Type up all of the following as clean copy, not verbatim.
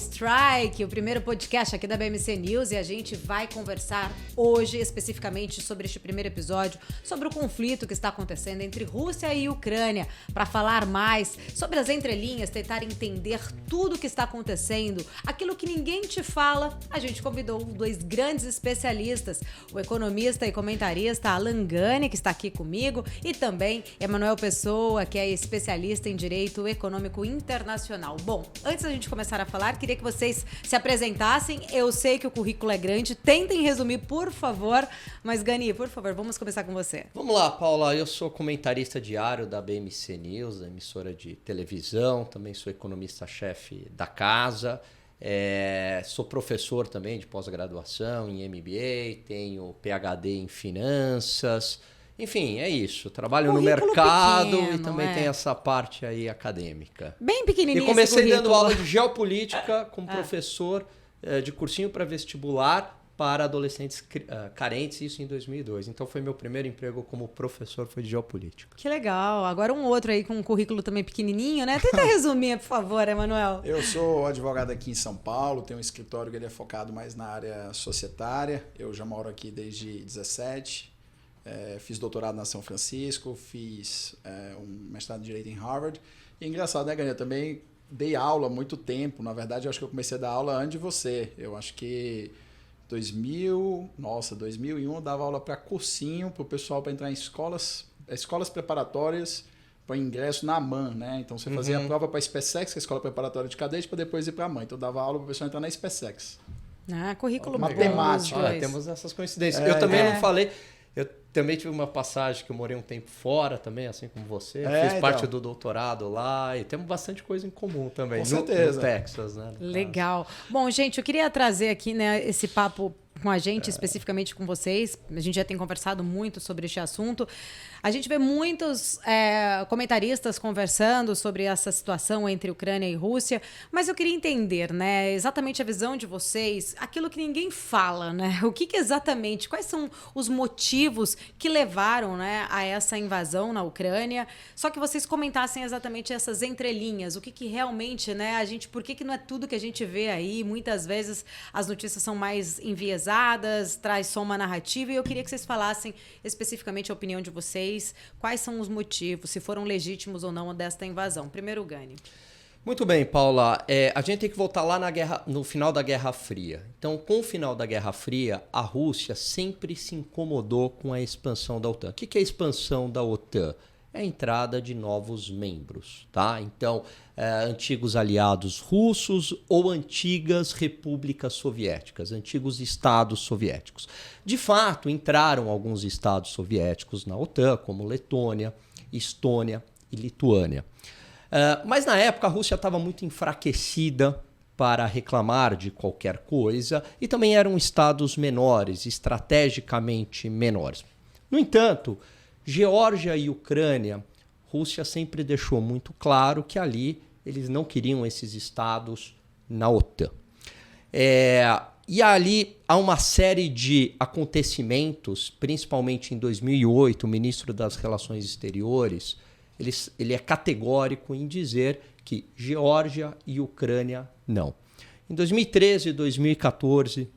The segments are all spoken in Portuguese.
Strike, o primeiro podcast aqui da BMC News, e a gente vai conversar hoje especificamente sobre este primeiro episódio, sobre o conflito que está acontecendo entre Rússia e Ucrânia. Para falar mais sobre as entrelinhas, tentar entender tudo o que está acontecendo, aquilo que ninguém te fala, a gente convidou dois grandes especialistas, o economista e comentarista Alan Gani, que está aqui comigo, e também Emanuel Pessoa, que é especialista em Direito Econômico Internacional. Bom, antes da gente começar a falar, queria que vocês se apresentassem. Eu sei que o currículo é grande, tentem resumir, por favor. Mas, Gani, por favor, vamos começar com você. Vamos lá, Paula. Eu sou comentarista diário da BMC News, da emissora de televisão. Também sou economista-chefe da casa. Sou professor também de pós-graduação em MBA. Tenho PhD em finanças. Enfim, é isso. Trabalho no mercado pequeno, e também tem essa parte aí acadêmica. Bem pequenininho. E comecei dando aula de geopolítica como professor de cursinho para vestibular para adolescentes carentes, isso em 2002. Então foi meu primeiro emprego como professor, foi de geopolítica. Que legal. Agora um outro aí com um currículo também pequenininho, né? Tenta resumir, por favor, Emanuel. Eu sou advogado aqui em São Paulo, tenho um escritório que ele é focado mais na área societária. Eu já moro aqui desde 17. Fiz doutorado na São Francisco, fiz um mestrado em Direito em Harvard. E é engraçado, né, Gani? Eu também dei aula há muito tempo. Na verdade, eu acho que eu comecei a dar aula antes de você. Eu acho que 2001 eu dava aula para cursinho, para o pessoal para entrar em escolas preparatórias para ingresso na AMAN, né? Então você fazia a prova para a SpaceX, que é a Escola Preparatória de Cadete, para depois ir para a AMAN. Então eu dava aula para o pessoal entrar na SpaceX. Currículo matemática. Olha, temos essas coincidências. Eu também não falei... Eu também tive uma passagem que eu morei um tempo fora também, assim como você. Fiz parte do doutorado lá e temos bastante coisa em comum também. Com certeza. No Texas, né? Legal. Bom, gente, eu queria trazer aqui, né, esse papo com a gente, especificamente com vocês. A gente já tem conversado muito sobre este assunto. A gente vê muitos comentaristas conversando sobre essa situação entre Ucrânia e Rússia, mas eu queria entender, né, exatamente a visão de vocês, aquilo que ninguém fala, né? O que exatamente, quais são os motivos que levaram, né, a essa invasão na Ucrânia? Só que vocês comentassem exatamente essas entrelinhas, o que realmente, né, por que não é tudo que a gente vê aí? Muitas vezes as notícias são mais enviesadas, traz só uma narrativa, e eu queria que vocês falassem especificamente a opinião de vocês. Quais são os motivos, se foram legítimos ou não, desta invasão? Primeiro, Gani. Muito bem, Paula. A gente tem que voltar lá no final da Guerra Fria. Então, com o final da Guerra Fria, a Rússia sempre se incomodou com a expansão da OTAN. O que é a expansão da OTAN? É a entrada de novos membros, tá? Então, antigos aliados russos ou antigas repúblicas soviéticas, antigos estados soviéticos. De fato, entraram alguns estados soviéticos na OTAN, como Letônia, Estônia e Lituânia. Mas na época a Rússia estava muito enfraquecida para reclamar de qualquer coisa e também eram estados menores, estrategicamente menores. No entanto, Geórgia e Ucrânia, Rússia sempre deixou muito claro que ali eles não queriam esses estados na OTAN. E ali há uma série de acontecimentos, principalmente em 2008, o ministro das Relações Exteriores, ele é categórico em dizer que Geórgia e Ucrânia não. Em 2013 e 2014,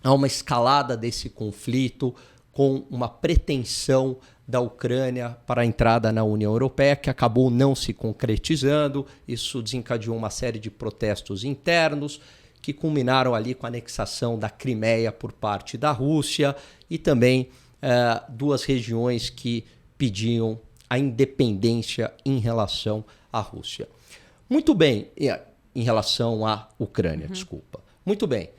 há uma escalada desse conflito com uma pretensão da Ucrânia para a entrada na União Europeia, que acabou não se concretizando. Isso desencadeou uma série de protestos internos, que culminaram ali com a anexação da Crimeia por parte da Rússia e também duas regiões que pediam a independência em relação à Rússia. Muito bem, em relação à Ucrânia, desculpa. Muito bem.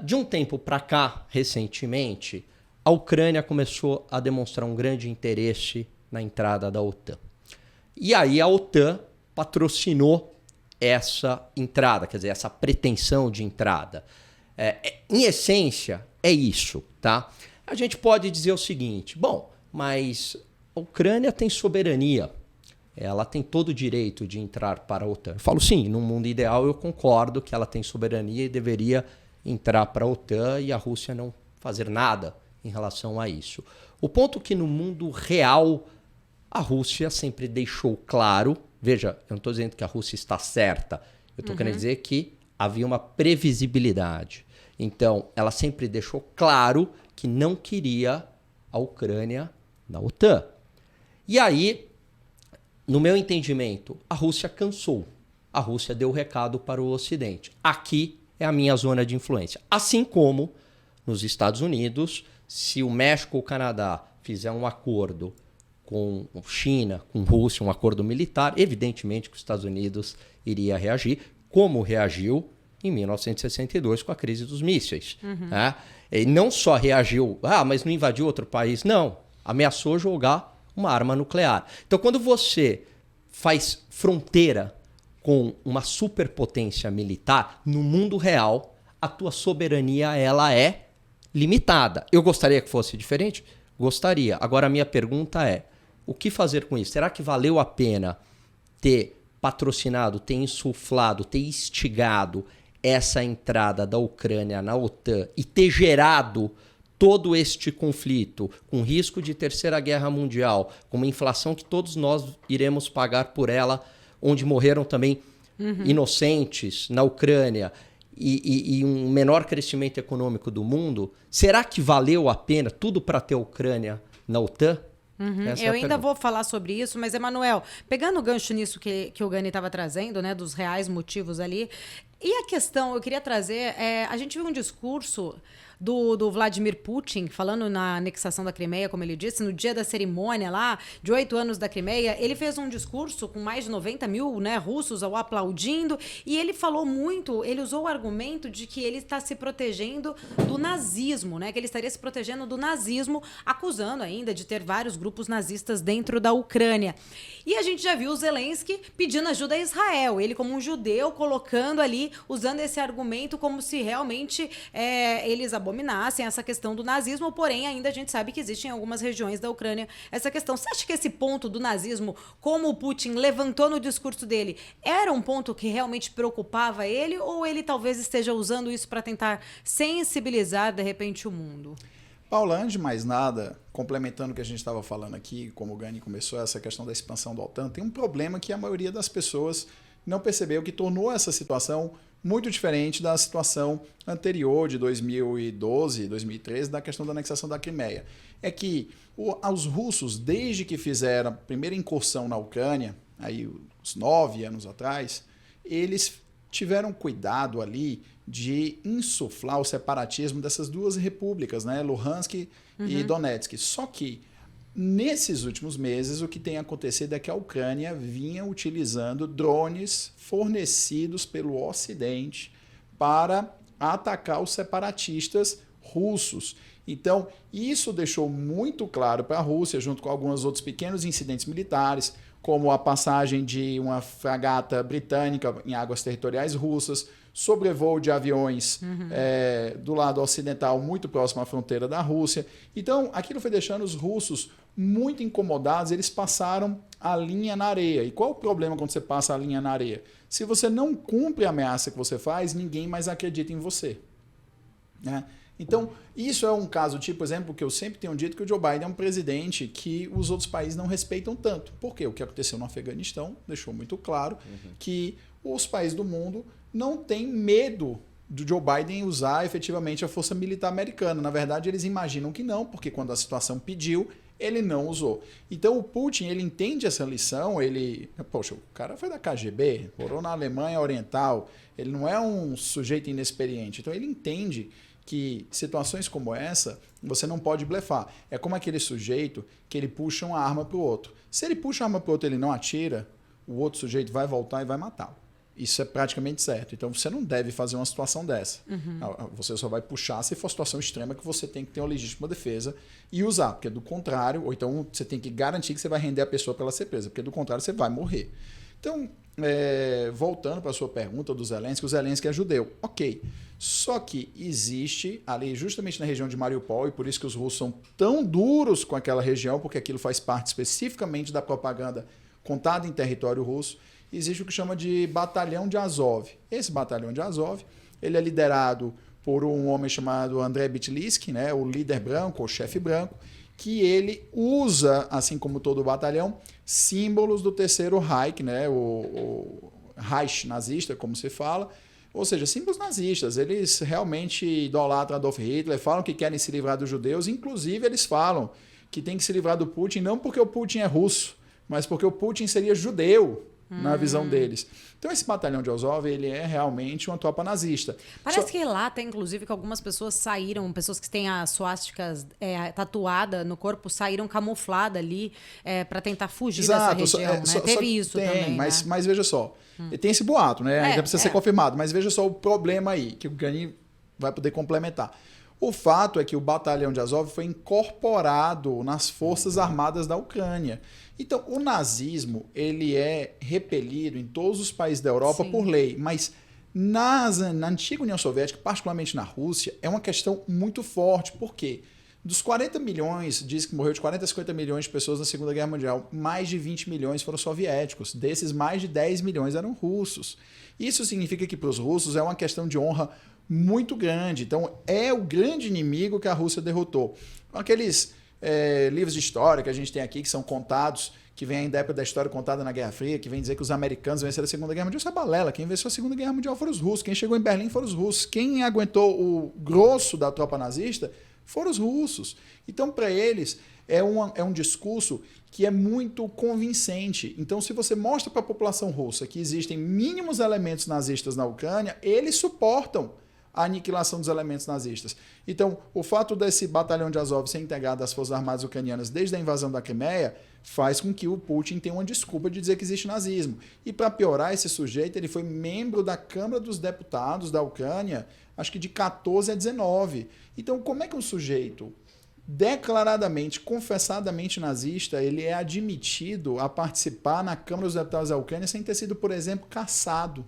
De um tempo para cá, recentemente, a Ucrânia começou a demonstrar um grande interesse na entrada da OTAN. E aí a OTAN patrocinou essa entrada, quer dizer, essa pretensão de entrada. Em essência, é isso, tá? A gente pode dizer o seguinte, bom, mas a Ucrânia tem soberania, ela tem todo o direito de entrar para a OTAN. Eu falo sim, no mundo ideal eu concordo que ela tem soberania e deveria entrar para a OTAN e a Rússia não fazer nada em relação a isso. O ponto é que no mundo real a Rússia sempre deixou claro, veja, eu não estou dizendo que a Rússia está certa, eu estou querendo dizer que havia uma previsibilidade. Então, ela sempre deixou claro que não queria a Ucrânia na OTAN. E aí, no meu entendimento, a Rússia cansou. A Rússia deu o recado para o Ocidente. Aqui é a minha zona de influência. Assim como nos Estados Unidos, se o México ou o Canadá fizer um acordo com China, com Rússia, um acordo militar, evidentemente que os Estados Unidos iria reagir, como reagiu em 1962 com a crise dos mísseis. Né? E não só reagiu, mas não invadiu outro país. Não, ameaçou jogar uma arma nuclear. Então, quando você faz fronteira com uma superpotência militar, no mundo real, a tua soberania ela é limitada. Eu gostaria que fosse diferente? Gostaria. Agora, a minha pergunta é, o que fazer com isso? Será que valeu a pena ter patrocinado, ter insuflado, ter instigado essa entrada da Ucrânia na OTAN e ter gerado todo este conflito, com risco de terceira guerra mundial, com uma inflação que todos nós iremos pagar por ela, onde morreram também inocentes na Ucrânia e um menor crescimento econômico do mundo, será que valeu a pena tudo para ter a Ucrânia na OTAN? Eu ainda vou falar sobre isso, mas, Emanuel, pegando o gancho nisso que o Gani estava trazendo, né, dos reais motivos ali, e a questão, eu queria trazer, a gente viu um discurso do Vladimir Putin, falando na anexação da Crimeia, como ele disse, no dia da cerimônia lá, de 8 anos da Crimeia, ele fez um discurso com mais de 90 mil, né, russos ao aplaudindo, e ele falou muito, ele usou o argumento de que ele está se protegendo do nazismo, né, que ele estaria se protegendo do nazismo, acusando ainda de ter vários grupos nazistas dentro da Ucrânia. E a gente já viu o Zelensky pedindo ajuda a Israel, ele como um judeu colocando ali, usando esse argumento como se realmente eles abominassem essa questão do nazismo, porém ainda a gente sabe que existe em algumas regiões da Ucrânia essa questão. Você acha que esse ponto do nazismo, como o Putin levantou no discurso dele, era um ponto que realmente preocupava ele, ou ele talvez esteja usando isso para tentar sensibilizar de repente o mundo? Paulo, antes de mais nada, complementando o que a gente estava falando aqui, como o Gani começou, essa questão da expansão do OTAN, tem um problema que a maioria das pessoas não percebeu, que tornou essa situação muito diferente da situação anterior de 2012, 2013, da questão da anexação da Crimeia. É que os russos, desde que fizeram a primeira incursão na Ucrânia, aí uns 9 anos atrás, eles tiveram cuidado ali de insuflar o separatismo dessas duas repúblicas, né? Luhansk e Donetsk. Só que nesses últimos meses, o que tem acontecido é que a Ucrânia vinha utilizando drones fornecidos pelo Ocidente para atacar os separatistas russos. Então, isso deixou muito claro para a Rússia, junto com alguns outros pequenos incidentes militares, como a passagem de uma fragata britânica em águas territoriais russas, sobrevoo de aviões do lado ocidental, muito próximo à fronteira da Rússia. Então, aquilo foi deixando os russos muito incomodados, eles passaram a linha na areia. E qual o problema quando você passa a linha na areia? Se você não cumpre a ameaça que você faz, ninguém mais acredita em você. Né? Então, isso é um caso tipo, por exemplo, que eu sempre tenho dito que o Joe Biden é um presidente que os outros países não respeitam tanto. Por quê? O que aconteceu no Afeganistão deixou muito claro que os países do mundo não têm medo do Joe Biden usar efetivamente a força militar americana. Na verdade, eles imaginam que não, porque quando a situação pediu, ele não usou. Então, o Putin, ele entende essa lição, poxa, o cara foi da KGB, morou na Alemanha Oriental, ele não é um sujeito inexperiente. Então, ele entende que situações como essa, você não pode blefar. É como aquele sujeito que ele puxa uma arma para o outro. Se ele puxa a arma para o outro e ele não atira, o outro sujeito vai voltar e vai matá-lo. Isso é praticamente certo. Então, você não deve fazer uma situação dessa. Você só vai puxar se for situação extrema que você tem que ter uma legítima defesa e usar. Porque do contrário, ou então você tem que garantir que você vai render a pessoa para ela ser presa. Porque do contrário, você vai morrer. Então, voltando para a sua pergunta do Zelensky, o Zelensky é judeu. Ok. Só que existe ali, justamente na região de Mariupol, e por isso que os russos são tão duros com aquela região, porque aquilo faz parte especificamente da propaganda contada em território russo, existe o que chama de Batalhão de Azov. Esse Batalhão de Azov, ele é liderado por um homem chamado Andrei Bitlitsky, né, o líder branco, o chefe branco, que ele usa, assim como todo o batalhão, símbolos do Terceiro Reich, né, o Reich nazista, como se fala, Ou seja, símbolos nazistas. Eles realmente idolatram Adolf Hitler, falam que querem se livrar dos judeus. Inclusive, eles falam que tem que se livrar do Putin não porque o Putin é russo, mas porque o Putin seria judeu na visão deles. Então, esse batalhão de Azov, ele é realmente uma tropa nazista. Parece que relata, inclusive, que algumas pessoas saíram, pessoas que têm as suásticas tatuada no corpo, saíram camufladas ali para tentar fugir dessa região, né? Teve isso também, mas, né? mas veja só, tem esse boato, né? Ainda precisa ser confirmado, mas veja só o problema aí, que o Gani vai poder complementar. O fato é que o batalhão de Azov foi incorporado nas forças armadas da Ucrânia. Então, o nazismo, ele é repelido em todos os países da Europa por lei, mas na antiga União Soviética, particularmente na Rússia, é uma questão muito forte. Por quê? Dos 40 milhões, diz que morreu de 40 a 50 milhões de pessoas na Segunda Guerra Mundial, mais de 20 milhões foram soviéticos. Desses, mais de 10 milhões eram russos. Isso significa que para os russos é uma questão de honra muito grande. Então, é o grande inimigo que a Rússia derrotou. Aqueles livros de história que a gente tem aqui, que são contados, que vem da época da história contada na Guerra Fria, que vem dizer que os americanos venceram a Segunda Guerra Mundial, isso é balela. Quem venceu a Segunda Guerra Mundial foram os russos. Quem chegou em Berlim foram os russos. Quem aguentou o grosso da tropa nazista foram os russos. Então, para eles, é um discurso que é muito convincente. Então, se você mostra para a população russa que existem mínimos elementos nazistas na Ucrânia, eles suportam a aniquilação dos elementos nazistas. Então, o fato desse batalhão de Azov ser integrado às Forças Armadas ucranianas desde a invasão da Crimeia faz com que o Putin tenha uma desculpa de dizer que existe nazismo. E para piorar, esse sujeito ele foi membro da Câmara dos Deputados da Ucrânia, acho que de 14 a 19. Então, como é que um sujeito declaradamente, confessadamente nazista, ele é admitido a participar na Câmara dos Deputados da Ucrânia sem ter sido, por exemplo, caçado?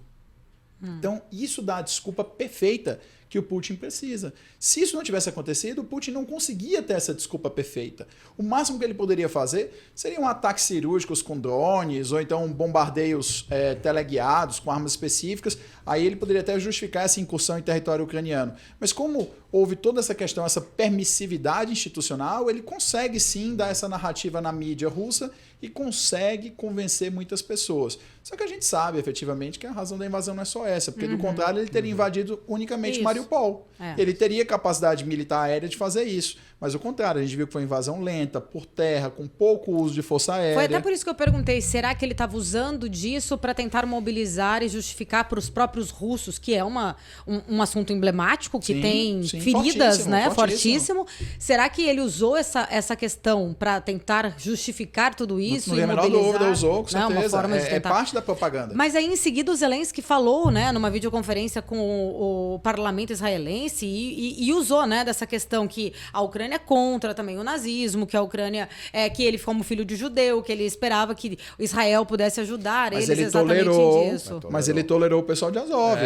Então, isso dá a desculpa perfeita que o Putin precisa. Se isso não tivesse acontecido, o Putin não conseguia ter essa desculpa perfeita. O máximo que ele poderia fazer seriam ataques cirúrgicos com drones, ou então bombardeios teleguiados com armas específicas. Aí ele poderia até justificar essa incursão em território ucraniano. Mas como houve toda essa questão, essa permissividade institucional, ele consegue sim dar essa narrativa na mídia russa e consegue convencer muitas pessoas. Só que a gente sabe, efetivamente, que a razão da invasão não é só essa, porque do contrário ele teria invadido unicamente Mariupol. Ele teria capacidade militar aérea de fazer isso. Mas o contrário, a gente viu que foi invasão lenta, por terra, com pouco uso de força aérea. Foi até por isso que eu perguntei, será que ele estava usando disso para tentar mobilizar e justificar para os próprios russos, que é um assunto emblemático, que tem feridas, né? Fortíssimo. Será que ele usou essa questão para tentar justificar tudo isso? Não tem a menor dúvida, usou, com certeza. Uma forma de tentar... É parte da propaganda. Mas aí, em seguida, o Zelensky falou, né, numa videoconferência com o parlamento israelense e usou, né, dessa questão que a Ucrânia é contra também o nazismo, que a Ucrânia que ele, como filho de judeu, que ele esperava que Israel pudesse ajudar mas eles ele exatamente tolerou, disso. Mas ele tolerou o pessoal de Azov.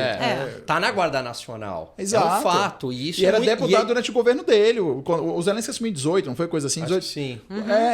Tá na Guarda Nacional. Exato. É um fato. E era deputado durante o governo dele. O Zelensky assumiu em 18, não foi coisa assim? 18? Sim.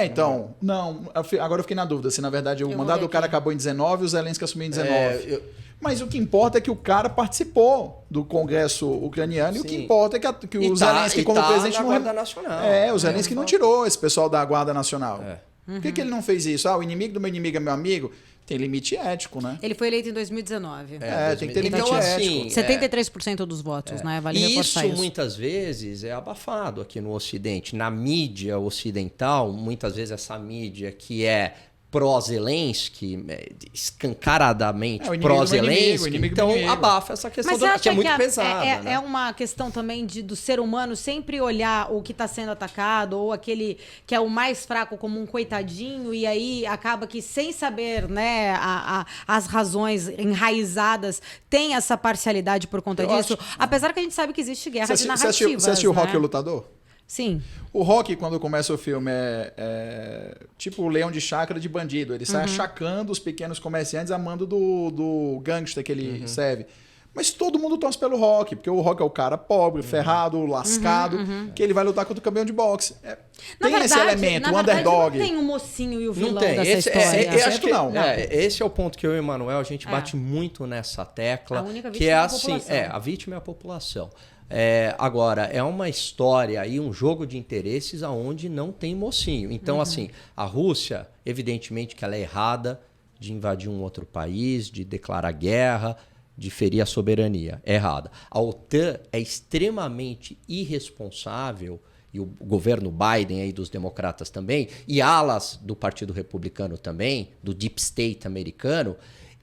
Então. Não, agora eu fiquei na dúvida se na verdade o mandato do cara acabou em 19 e o Zelensky assumiu em 19. Mas o que importa é que o cara participou do Congresso ucraniano e o que importa é que o Zelensky, como presidente, na Guarda Nacional. O Zelensky não tirou esse pessoal da Guarda Nacional. Por que ele não fez isso? O inimigo do meu inimigo é meu amigo? Tem limite ético, né? Ele foi eleito em 2019. Tem que ter limite ético. 73% dos votos, né? Vale reforçar isso muitas vezes é abafado aqui no Ocidente. Na mídia ocidental, muitas vezes essa mídia que é pró-Zelensky, escancaradamente pró-Zelensky, então abafa essa questão que é muito pesada. É uma questão também do ser humano sempre olhar o que está sendo atacado ou aquele que é o mais fraco como um coitadinho e aí acaba que sem saber, né, as razões enraizadas tem essa parcialidade por conta disso, apesar que a gente sabe que existe guerra de narrativas. Você assistiu o Rocky, o Lutador? Sim. O Rocky, quando começa o filme, é tipo o leão de chácara de bandido. Ele sai achacando os pequenos comerciantes a mando do gangster que ele serve. Mas todo mundo torce pelo Rocky, porque o Rocky é o cara pobre, ferrado, lascado, que ele vai lutar contra o campeão de boxe. Tem esse elemento, o underdog. Não tem o mocinho e o vilão não tem. dessa história. Acho que não. Esse é o ponto que eu e o Emanuel, a gente bate muito nessa tecla. A única que é assim, a vítima é a população. Agora, é uma história e um jogo de interesses aonde não tem mocinho. Então, assim, a Rússia, evidentemente que ela é errada de invadir um outro país, de declarar guerra, de ferir a soberania. É errada. A OTAN é extremamente irresponsável, e o governo Biden aí dos democratas também, e alas do Partido Republicano também, do Deep State americano,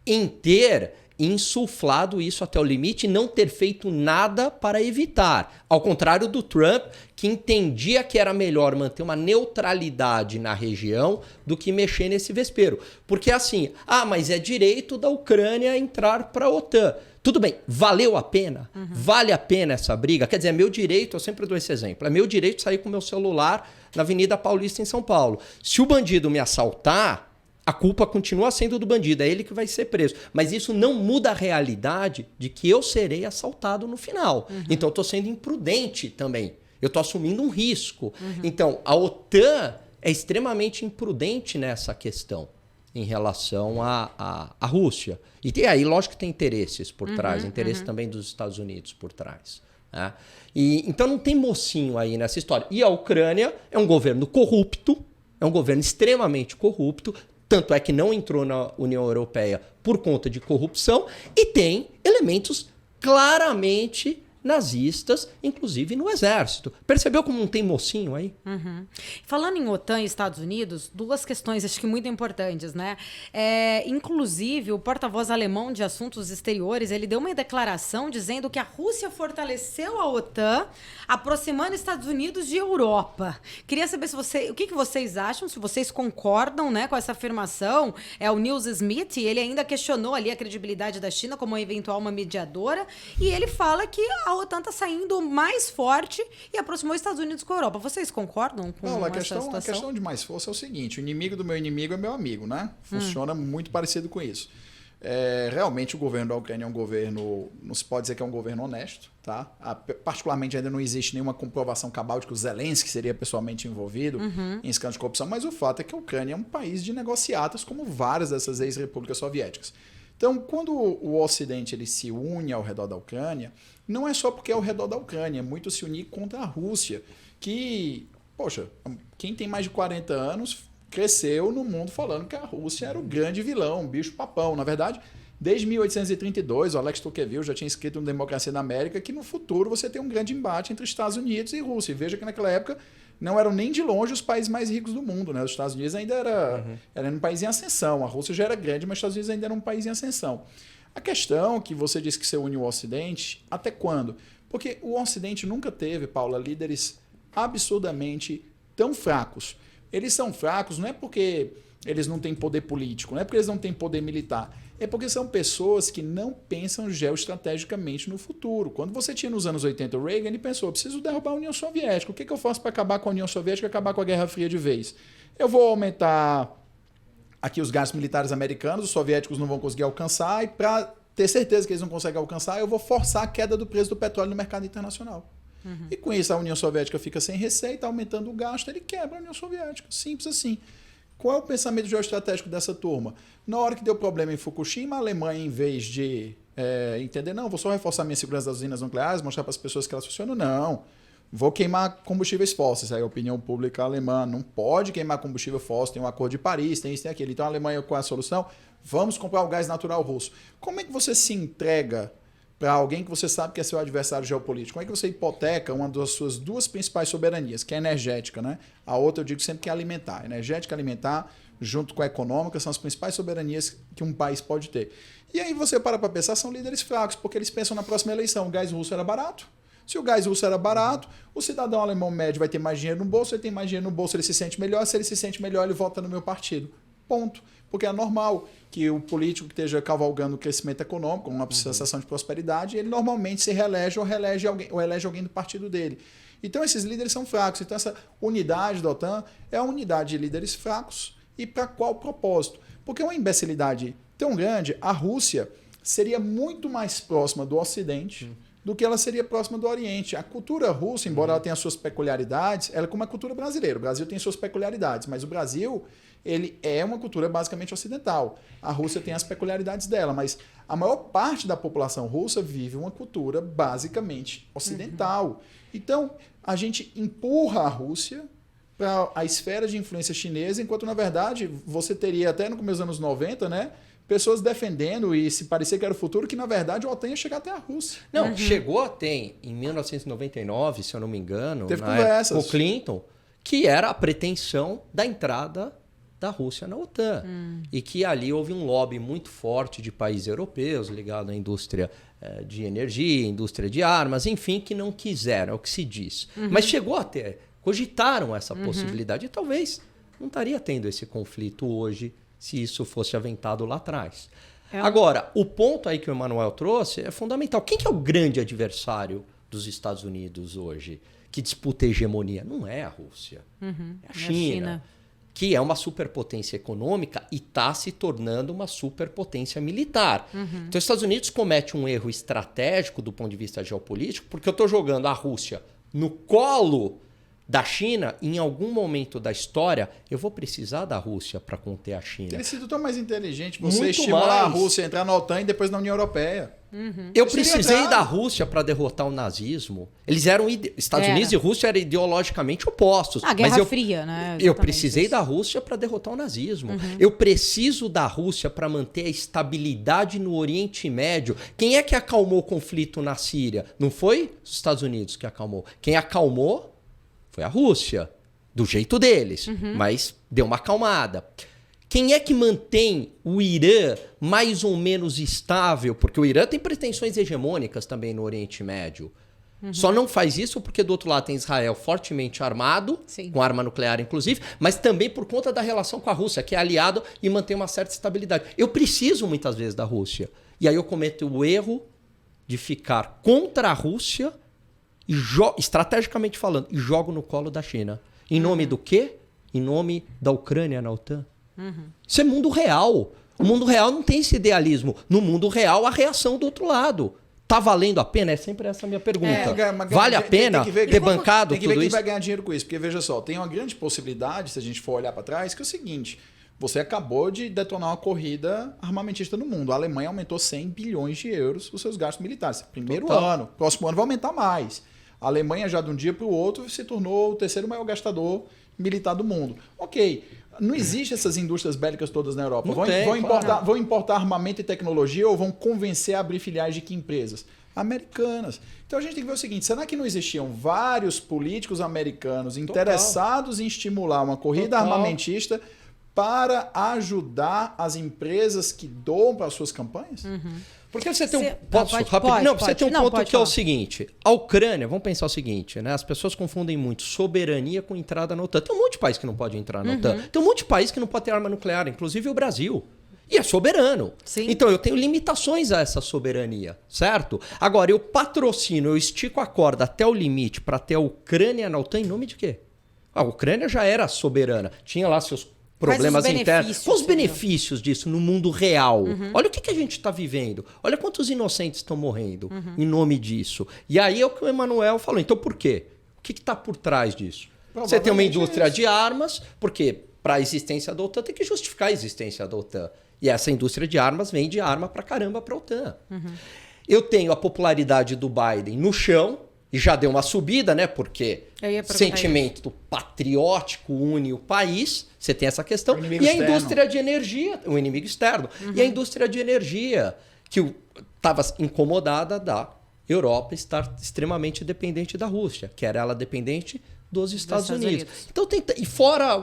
em ter insuflado isso até o limite e não ter feito nada para evitar. Ao contrário do Trump, que entendia que era melhor manter uma neutralidade na região do que mexer nesse vespeiro. Porque assim, mas é direito da Ucrânia entrar para a OTAN. Tudo bem, valeu a pena? Vale a pena essa briga? Quer dizer, é meu direito, eu sempre dou esse exemplo, é meu direito sair com meu celular na Avenida Paulista em São Paulo. Se o bandido me assaltar, a culpa continua sendo do bandido, é ele que vai ser preso. Mas isso não muda a realidade de que eu serei assaltado no final. Então eu estou sendo imprudente também. Eu estou assumindo um risco. Então a OTAN é extremamente imprudente nessa questão em relação à Rússia. E aí, lógico que tem interesses por trás, interesse também dos Estados Unidos por trás. Né? Então não tem mocinho aí nessa história. E a Ucrânia é um governo corrupto, é um governo extremamente corrupto, tanto é que não entrou na União Europeia por conta de corrupção e tem elementos claramente nazistas, inclusive no exército. Percebeu como não tem mocinho aí? Falando em OTAN e Estados Unidos, duas questões acho que muito importantes, né? Inclusive, o porta-voz alemão de assuntos exteriores, ele deu uma declaração dizendo que a Rússia fortaleceu a OTAN, aproximando Estados Unidos de Europa. Queria saber o que vocês acham, se vocês concordam, né, com essa afirmação. O Niels Smith, ele ainda questionou ali a credibilidade da China como uma eventual uma mediadora, e ele fala que a OTAN está saindo mais forte e aproximou os Estados Unidos com a Europa. Vocês concordam com essa situação? A questão de mais força é o seguinte, o inimigo do meu inimigo é meu amigo, né? Funciona muito parecido com isso. Realmente o governo da Ucrânia é um governo, não se pode dizer que é um governo honesto, tá? Particularmente ainda não existe nenhuma comprovação cabal de que o Zelensky seria pessoalmente envolvido em escândalos de corrupção, mas o fato é que a Ucrânia é um país de negociatas como várias dessas ex-repúblicas soviéticas. Então, quando o Ocidente ele se une ao redor da Ucrânia, não é só porque é ao redor da Ucrânia, é muito se unir contra a Rússia, que, poxa, quem tem mais de 40 anos cresceu no mundo falando que a Rússia era o grande vilão, o bicho-papão. Na verdade, desde 1832, o Alex Tocqueville já tinha escrito no Democracia da América que no futuro você tem um grande embate entre Estados Unidos e Rússia. E veja que naquela época não eram nem de longe os países mais ricos do mundo, né? Os Estados Unidos ainda era um país em ascensão. A Rússia já era grande, mas os Estados Unidos ainda era um país em ascensão. A questão que você disse que você une o Ocidente, até quando? Porque o Ocidente nunca teve, Paula, líderes absurdamente tão fracos. Eles são fracos não é porque eles não têm poder político, não é porque eles não têm poder militar, é porque são pessoas que não pensam geoestrategicamente no futuro. Quando você tinha nos anos 80 o Reagan, ele pensou, preciso derrubar a União Soviética. O que eu faço para acabar com a União Soviética e acabar com a Guerra Fria de vez? Eu vou aumentar aqui os gastos militares americanos, os soviéticos não vão conseguir alcançar, e para ter certeza que eles não conseguem alcançar, eu vou forçar a queda do preço do petróleo no mercado internacional. E com isso a União Soviética fica sem receita, aumentando o gasto, ele quebra a União Soviética. Simples assim. Qual é o pensamento geoestratégico dessa turma? Na hora que deu problema em Fukushima, a Alemanha, em vez de entender, não, vou só reforçar minha segurança das usinas nucleares, mostrar para as pessoas que elas funcionam, não. Vou queimar combustíveis fósseis. Aí a opinião pública alemã não pode queimar combustível fóssil, tem um acordo de Paris, tem isso, tem aquilo. Então a Alemanha, qual é a solução? Vamos comprar o gás natural russo. Como é que você se entrega para alguém que você sabe que é seu adversário geopolítico? Como é que você hipoteca uma das suas duas principais soberanias, que é a energética, né? A outra eu digo sempre que é alimentar. Energética e alimentar, junto com a econômica, são as principais soberanias que um país pode ter. E aí você para pensar, são líderes fracos, porque eles pensam na próxima eleição. O gás russo era barato. Se o gás russo era barato, o cidadão alemão médio vai ter mais dinheiro no bolso, ele tem mais dinheiro no bolso, ele se sente melhor, se ele se sente melhor, ele vota no meu partido. Ponto. Porque é normal que o político que esteja cavalgando o crescimento econômico, uma sensação de prosperidade, ele normalmente se reelege ou elege alguém do partido dele. Então esses líderes são fracos. Então essa unidade da OTAN é a unidade de líderes fracos. E para qual propósito? Porque uma imbecilidade tão grande, a Rússia seria muito mais próxima do Ocidente do que ela seria próxima do Oriente. A cultura russa, embora ela tenha suas peculiaridades, ela é como a cultura brasileira. O Brasil tem suas peculiaridades, mas o Brasil ele é uma cultura basicamente ocidental. A Rússia tem as peculiaridades dela, mas a maior parte da população russa vive uma cultura basicamente ocidental. Então, a gente empurra a Rússia para a esfera de influência chinesa, enquanto, na verdade, você teria, até no começo dos anos 90, né, pessoas defendendo e se parecia que era o futuro, que na verdade a OTAN ia chegar até a Rússia. Não, chegou até em 1999, se eu não me engano, Teve na conversas. época, com o Clinton, que era a pretensão da entrada da Rússia na OTAN. E que ali houve um lobby muito forte de países europeus ligado à indústria de energia, indústria de armas, enfim, que não quiseram, é o que se diz. Mas chegou até, cogitaram essa possibilidade e talvez não estaria tendo esse conflito hoje se isso fosse aventado lá atrás. Agora, o ponto aí que o Emanuel trouxe é fundamental. Quem que é o grande adversário dos Estados Unidos hoje que disputa a hegemonia? Não é a Rússia, é a China, que é uma superpotência econômica e está se tornando uma superpotência militar. Então, os Estados Unidos comete um erro estratégico do ponto de vista geopolítico, porque eu estou jogando a Rússia no colo da China. Em algum momento da história, eu vou precisar da Rússia para conter a China. Teria sido tão mais inteligente você Muito estimular mais. a Rússia a entrar na OTAN e depois na União Europeia. Eu Seria precisei claro. da Rússia para derrotar o nazismo. Eles eram Estados Era. Unidos e Rússia eram ideologicamente opostos. A Guerra mas Fria, né? Eu Exatamente precisei isso. da Rússia para derrotar o nazismo. Eu preciso da Rússia para manter a estabilidade no Oriente Médio. Quem é que acalmou o conflito na Síria? Não foi os Estados Unidos que acalmou. Quem acalmou foi a Rússia, do jeito deles, mas deu uma acalmada. Quem é que mantém o Irã mais ou menos estável? Porque o Irã tem pretensões hegemônicas também no Oriente Médio. Só não faz isso porque do outro lado tem Israel fortemente armado, Sim. com arma nuclear inclusive, mas também por conta da relação com a Rússia, que é aliado e mantém uma certa estabilidade. Eu preciso muitas vezes da Rússia. E aí eu cometo o erro de ficar contra a Rússia, e estrategicamente falando, e jogo no colo da China. Em nome do quê? Em nome da Ucrânia na OTAN. Isso é mundo real. O mundo real não tem esse idealismo. No mundo real, a reação do outro lado. Tá valendo a pena? É sempre essa a minha pergunta. Vale a pena ter bancado Tem que ver tudo quem isso? vai ganhar dinheiro com isso. Porque, veja só, tem uma grande possibilidade, se a gente for olhar para trás, que é o seguinte: você acabou de detonar uma corrida armamentista no mundo. A Alemanha aumentou 100 bilhões de euros os seus gastos militares. Primeiro Total. ano. Próximo ano vai aumentar mais. A Alemanha, já de um dia para o outro, se tornou o terceiro maior gastador militar do mundo. Ok. Não existe essas indústrias bélicas todas na Europa. Vão importar armamento e tecnologia ou vão convencer a abrir filiais de que empresas? Americanas. Então a gente tem que ver o seguinte: será que não existiam vários políticos americanos interessados em estimular uma corrida armamentista para ajudar as empresas que doam para as suas campanhas? Porque você tem um Você tem um ponto que é o seguinte: a Ucrânia, vamos pensar o seguinte, né? As pessoas confundem muito soberania com entrada na OTAN. Tem um monte de país que não pode entrar na OTAN. Tem um monte de país que não pode ter arma nuclear, inclusive o Brasil. E é soberano. Sim. Então eu tenho limitações a essa soberania, certo? Agora, eu patrocino, eu estico a corda até o limite para ter a Ucrânia na OTAN em nome de quê? A Ucrânia já era soberana, tinha lá seus problemas internos. Quais os benefícios disso no mundo real? Olha o que a gente está vivendo. Olha quantos inocentes estão morrendo em nome disso. E aí é o que o Emanuel falou. Então por quê? O que está por trás disso? Você tem uma indústria de armas, porque para a existência da OTAN tem que justificar a existência da OTAN. E essa indústria de armas vende arma para caramba para a OTAN. Eu tenho a popularidade do Biden no chão, e já deu uma subida, né? Porque sentimento patriótico une o país, você tem essa questão. E a indústria de energia, o inimigo externo. E a indústria de energia, que estava incomodada da Europa estar extremamente dependente da Rússia, que era ela dependente dos Estados Unidos. Então e fora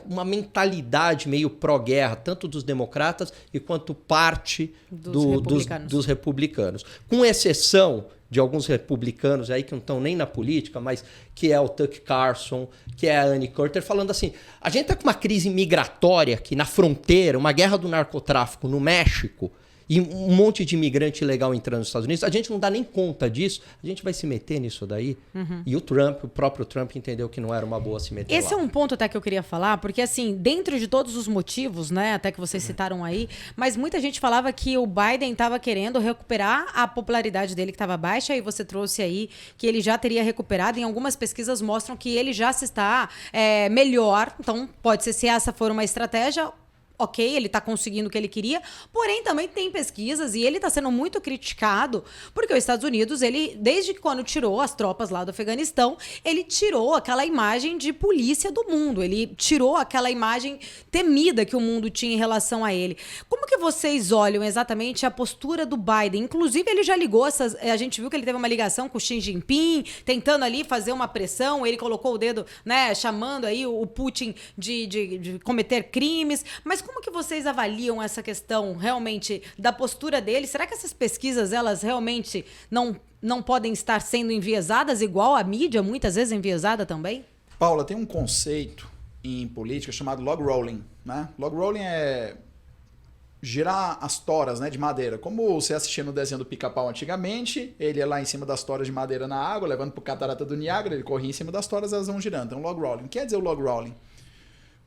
uma mentalidade meio pró-guerra, tanto dos democratas e quanto parte dos republicanos. Com exceção de alguns republicanos aí que não estão nem na política, mas que é o Tucker Carlson, que é a Annie Coulter, falando assim: a gente está com uma crise migratória aqui na fronteira, uma guerra do narcotráfico no México, e um monte de imigrante ilegal entrando nos Estados Unidos, a gente não dá nem conta disso, a gente vai se meter nisso daí. E o próprio Trump entendeu que não era uma boa se meter Esse lá. é um ponto até que eu queria falar, porque assim, dentro de todos os motivos, né, até que vocês citaram aí, mas muita gente falava que o Biden estava querendo recuperar a popularidade dele que estava baixa, e você trouxe aí que ele já teria recuperado, e algumas pesquisas mostram que ele já se está melhor, então pode ser, se essa for uma estratégia, ok, ele está conseguindo o que ele queria, porém também tem pesquisas e ele está sendo muito criticado porque os Estados Unidos, ele, desde que quando tirou as tropas lá do Afeganistão, ele tirou aquela imagem de polícia do mundo, ele tirou aquela imagem temida que o mundo tinha em relação a ele. Como que vocês olham exatamente a postura do Biden? Inclusive, ele já ligou, a gente viu que ele teve uma ligação com o Xi Jinping, tentando ali fazer uma pressão, ele colocou o dedo, né, chamando aí o Putin de cometer crimes, mas como que vocês avaliam essa questão realmente da postura dele? Será que essas pesquisas, elas realmente não podem estar sendo enviesadas igual a mídia, muitas vezes enviesada também? Paula, tem um conceito em política chamado log rolling, né? Log rolling é girar as toras, né, de madeira. Como você assistia no desenho do Pica-Pau antigamente, ele ia lá em cima das toras de madeira na água, levando para o catarata do Niágara, ele corria em cima das toras, elas vão girando. Então, log rolling. O que quer dizer o log rolling?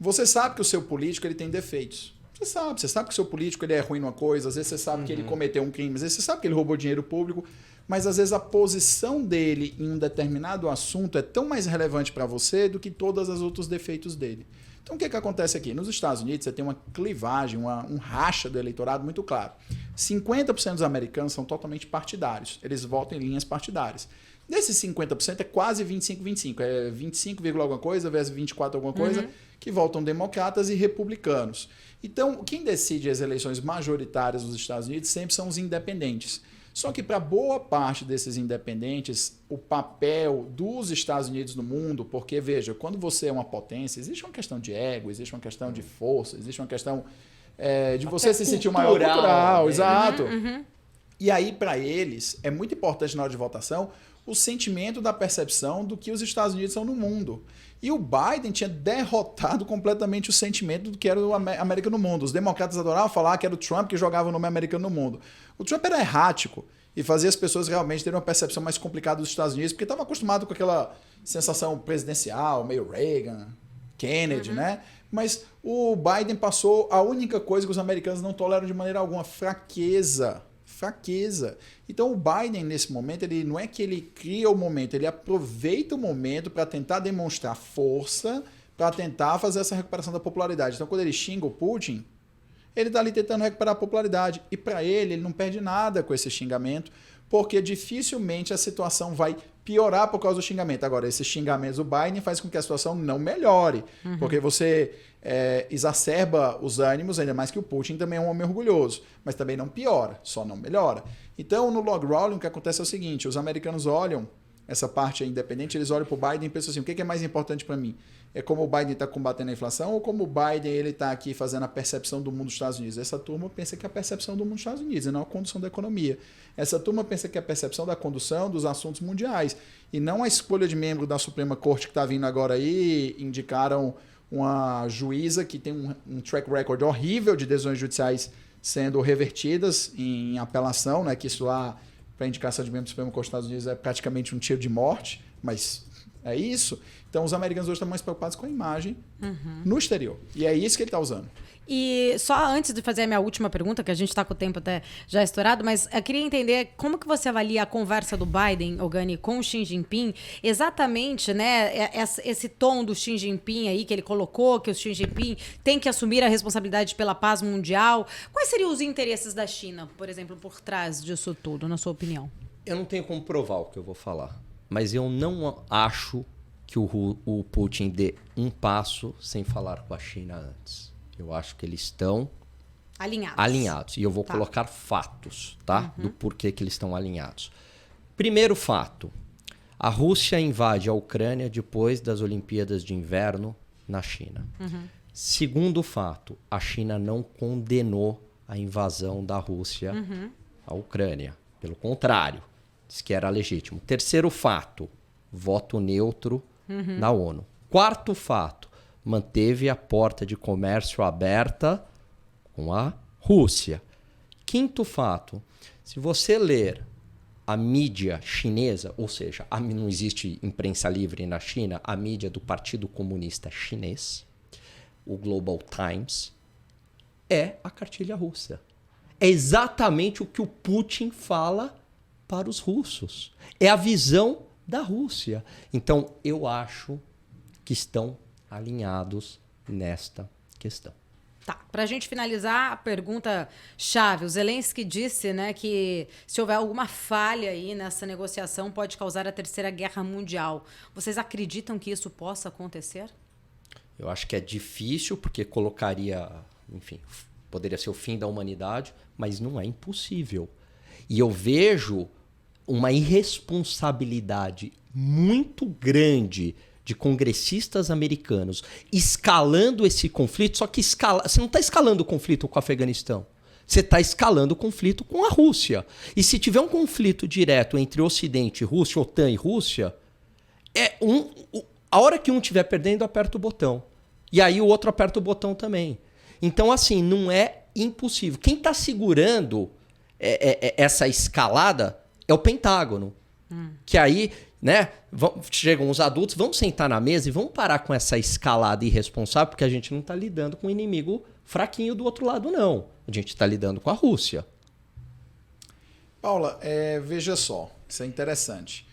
Você sabe que o seu político ele tem defeitos. Você sabe que o seu político ele é ruim numa coisa, às vezes você sabe que ele cometeu um crime, às vezes você sabe que ele roubou dinheiro público, mas às vezes a posição dele em um determinado assunto é tão mais relevante para você do que todos os outros defeitos dele. Então o que acontece aqui? Nos Estados Unidos você tem uma clivagem, um racha do eleitorado muito claro. 50% dos americanos são totalmente partidários, eles votam em linhas partidárias. Desses 50% é quase 25-25, é 25, alguma coisa versus 24 alguma coisa, que votam democratas e republicanos. Então, quem decide as eleições majoritárias dos Estados Unidos sempre são os independentes. Só que para boa parte desses independentes, o papel dos Estados Unidos no mundo, porque, veja, quando você é uma potência, existe uma questão de ego, existe uma questão de força, existe uma questão de você se sentir o maior cultural, exato. E aí, para eles, é muito importante na hora de votação o sentimento da percepção do que os Estados Unidos são no mundo. E o Biden tinha derrotado completamente o sentimento do que era o América no mundo. Os democratas adoravam falar que era o Trump que jogava o nome americano no mundo. O Trump era errático e fazia as pessoas realmente terem uma percepção mais complicada dos Estados Unidos, porque estava acostumado com aquela sensação presidencial, meio Reagan, Kennedy, né? Mas o Biden passou a única coisa que os americanos não toleram de maneira alguma, fraqueza. Então o Biden nesse momento, ele não é que ele cria o momento, ele aproveita o momento para tentar demonstrar força, para tentar fazer essa recuperação da popularidade. Então quando ele xinga o Putin, ele está ali tentando recuperar a popularidade. E para ele não perde nada com esse xingamento, porque dificilmente a situação vai piorar por causa do xingamento. Agora, esses xingamentos do Biden faz com que a situação não melhore, porque você exacerba os ânimos, ainda mais que o Putin também é um homem orgulhoso, mas também não piora, só não melhora. Então, no log rolling, o que acontece é o seguinte, os americanos olham essa parte independente, eles olham para o Biden e pensam assim, o que é mais importante para mim? É como o Biden está combatendo a inflação ou como o Biden está aqui fazendo a percepção do mundo dos Estados Unidos? Essa turma pensa que é a percepção do mundo dos Estados Unidos e não a condução da economia. Essa turma pensa que é a percepção da condução dos assuntos mundiais e não a escolha de membro da Suprema Corte que está vindo agora aí, indicaram uma juíza que tem um track record horrível de decisões judiciais sendo revertidas em apelação, né? Que isso lá, para indicação de membro do Supremo Corte dos Estados Unidos, é praticamente um tiro de morte, mas é isso. Então, os americanos hoje estão mais preocupados com a imagem no exterior. E é isso que ele está usando. E só antes de fazer a minha última pergunta, que a gente está com o tempo até já estourado, mas eu queria entender como que você avalia a conversa do Biden, Ogani, com o Xi Jinping, exatamente, né, esse tom do Xi Jinping aí que ele colocou, que o Xi Jinping tem que assumir a responsabilidade pela paz mundial. Quais seriam os interesses da China, por exemplo, por trás disso tudo, na sua opinião? Eu não tenho como provar o que eu vou falar, mas eu não acho que o Putin dê um passo sem falar com a China antes. Eu acho que eles estão alinhados. E eu vou colocar fatos, tá? Do porquê que eles estão alinhados. Primeiro fato. A Rússia invade a Ucrânia depois das Olimpíadas de Inverno na China. Segundo fato. A China não condenou a invasão da Rússia à Ucrânia. Pelo contrário. Disse que era legítimo. Terceiro fato. Voto neutro na ONU. Quarto fato. Manteve a porta de comércio aberta com a Rússia. Quinto fato, se você ler a mídia chinesa, ou seja, não existe imprensa livre na China, a mídia do Partido Comunista Chinês, o Global Times, é a cartilha russa. É exatamente o que o Putin fala para os russos. É a visão da Rússia. Então, eu acho que estão alinhados nesta questão. Tá, para a gente finalizar, a pergunta-chave. O Zelensky disse, né, que se houver alguma falha aí nessa negociação, pode causar a Terceira Guerra Mundial. Vocês acreditam que isso possa acontecer? Eu acho que é difícil, porque colocaria, enfim, poderia ser o fim da humanidade, mas não é impossível. E eu vejo uma irresponsabilidade muito grande de congressistas americanos escalando esse conflito, só que você não está escalando o conflito com o Afeganistão. Você está escalando o conflito com a Rússia. E se tiver um conflito direto entre Ocidente e Rússia, OTAN e Rússia, a hora que um estiver perdendo, aperta o botão. E aí o outro aperta o botão também. Então, assim, não é impossível. Quem está segurando essa escalada é o Pentágono. Que aí, né, chegam os adultos, vamos sentar na mesa e vamos parar com essa escalada irresponsável, porque a gente não está lidando com um inimigo fraquinho do outro lado, não. A gente está lidando com a Rússia. Paula, veja só, isso é interessante.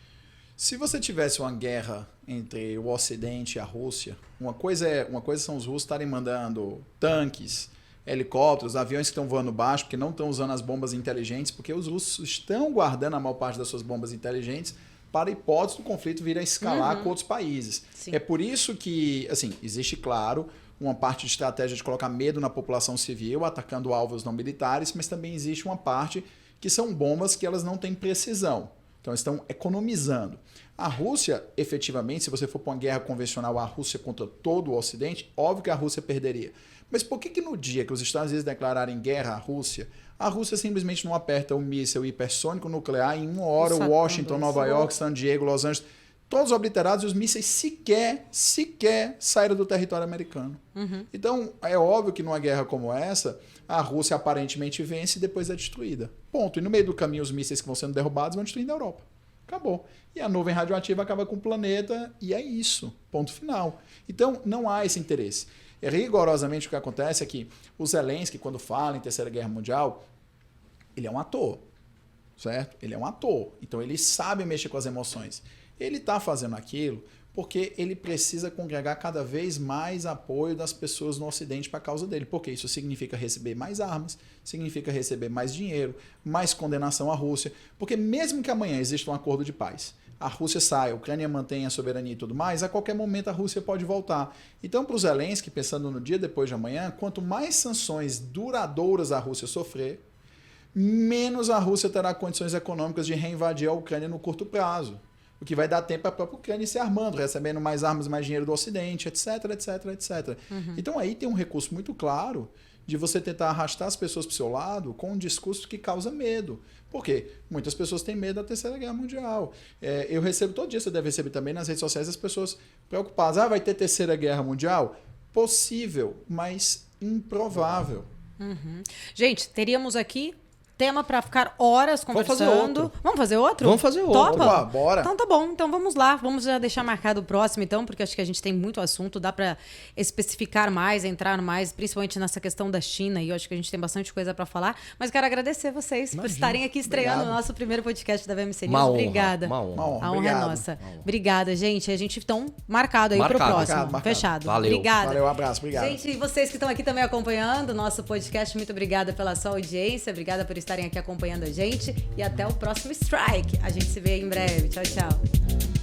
Se você tivesse uma guerra entre o Ocidente e a Rússia, uma coisa são os russos estarem mandando tanques, helicópteros, aviões que estão voando baixo, porque não estão usando as bombas inteligentes, porque os russos estão guardando a maior parte das suas bombas inteligentes para a hipótese do conflito vir a escalar com outros países. Sim. É por isso que, assim, existe, claro, uma parte de estratégia de colocar medo na população civil, atacando alvos não militares, mas também existe uma parte que são bombas que elas não têm precisão. Então, estão economizando. A Rússia, efetivamente, se você for para uma guerra convencional, a Rússia contra todo o Ocidente, óbvio que a Rússia perderia. Mas por que no dia que os Estados Unidos declararem guerra à Rússia, a Rússia simplesmente não aperta um míssil hipersônico nuclear em 1 hora, Washington, Nova York, San Diego, Los Angeles, todos obliterados e os mísseis sequer saíram do território americano. Então, é óbvio que numa guerra como essa, a Rússia aparentemente vence e depois é destruída. Ponto. E no meio do caminho, os mísseis que vão sendo derrubados vão destruindo a Europa. Acabou. E a nuvem radioativa acaba com o planeta e é isso. Ponto final. Então, não há esse interesse. Rigorosamente, o que acontece é que o Zelensky, quando fala em Terceira Guerra Mundial, ele é um ator, certo? Ele é um ator. Então, ele sabe mexer com as emoções. Ele está fazendo aquilo porque ele precisa congregar cada vez mais apoio das pessoas no Ocidente para a causa dele. Porque isso significa receber mais armas, significa receber mais dinheiro, mais condenação à Rússia. Porque mesmo que amanhã exista um acordo de paz, a Rússia sai, a Ucrânia mantém a soberania e tudo mais, a qualquer momento a Rússia pode voltar. Então, para o Zelensky, pensando no dia depois de amanhã, quanto mais sanções duradouras a Rússia sofrer, menos a Rússia terá condições econômicas de reinvadir a Ucrânia no curto prazo. O que vai dar tempo para a própria Ucrânia se armando, recebendo mais armas, mais dinheiro do Ocidente, etc, etc, etc. Então aí tem um recurso muito claro de você tentar arrastar as pessoas para o seu lado com um discurso que causa medo. Por quê? Muitas pessoas têm medo da Terceira Guerra Mundial. Eu recebo todo dia, você deve receber também nas redes sociais, as pessoas preocupadas. Vai ter Terceira Guerra Mundial? Possível, mas improvável. Gente, teríamos aqui tema para ficar horas conversando. Vamos fazer outro? Vamos fazer outro. Topa? Opa, bora. Então tá bom. Então vamos lá. Vamos já deixar marcado o próximo, então, porque acho que a gente tem muito assunto. Dá para especificar mais, entrar mais, principalmente nessa questão da China. E eu acho que a gente tem bastante coisa para falar. Mas quero agradecer vocês por estarem aqui estreando o nosso primeiro podcast da VMC News. Obrigada. Uma honra. A honra é nossa. Obrigada, gente. A gente então marcado aí pro próximo. Marcado. Fechado. Valeu. Obrigada. Valeu, um abraço. Obrigado. Gente, e vocês que estão aqui também acompanhando o nosso podcast, muito obrigada pela sua audiência. Obrigada por estarem aqui acompanhando a gente e até o próximo Strike. A gente se vê em breve. Tchau, tchau.